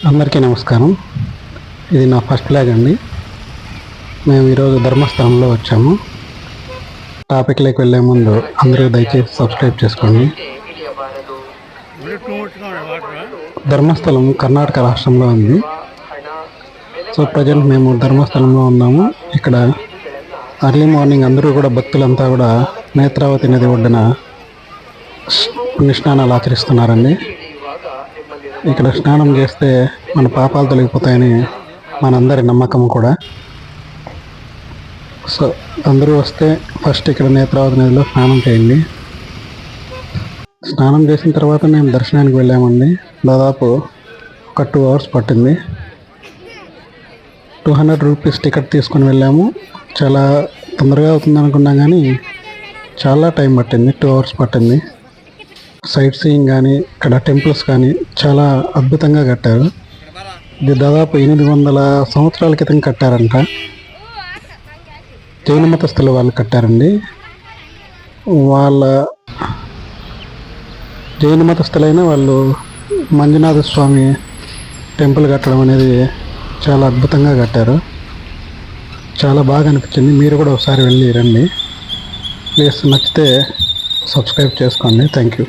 అందరికీ నమస్కారం. ఇది నా ఫస్ట్ బ్లాగ్ అండి. మేము ఈరోజు ధర్మస్థలంలో వచ్చాము. టాపిక్లోకి వెళ్ళే ముందు అందరూ దయచేసి సబ్స్క్రైబ్ చేసుకోండి. ధర్మస్థలం కర్ణాటక రాష్ట్రంలో ఉంది. సో ప్రజెంట్ మేము ధర్మస్థలంలో ఉన్నాము. ఇక్కడ అర్లీ మార్నింగ్ అందరూ కూడా భక్తులంతా కూడా నేత్రావతి నది ఒడ్డున పుణ్యస్నానాలు ఆచరిస్తున్నారండి. ఇక్కడ స్నానం చేస్తే మన పాపాలు తొలగిపోతాయని మనందరి నమ్మకం కూడా. సో అందరూ వస్తే ఫస్ట్ ఇక్కడ నేత్రావతి నదిలో స్నానం చేయండి. స్నానం చేసిన తర్వాత మేము దర్శనానికి వెళ్ళామండి. దాదాపు ఒక 2 hours పట్టింది. 200 రూపీస్ టికెట్ తీసుకొని వెళ్ళాము. చాలా తొందరగా అవుతుంది అనుకున్నాం కానీ చాలా టైం పట్టింది. 2 hours పట్టింది. సైట్ సీయింగ్ కానీ ఇక్కడ టెంపుల్స్ కానీ చాలా అద్భుతంగా కట్టారు. ఇది దాదాపు 800 సంవత్సరాల క్రితం కట్టారంట. జైన మతస్థులు వాళ్ళు కట్టారండి. జైన మతస్థులైన వాళ్ళు మంజునాథ స్వామి టెంపుల్ కట్టడం అనేది చాలా అద్భుతంగా కట్టారు. చాలా బాగా అనిపించింది. మీరు కూడా ఒకసారి వెళ్ళి రండి. ప్లీజ్ నచ్చితే సబ్స్క్రైబ్ చేసుకోండి. Thank you.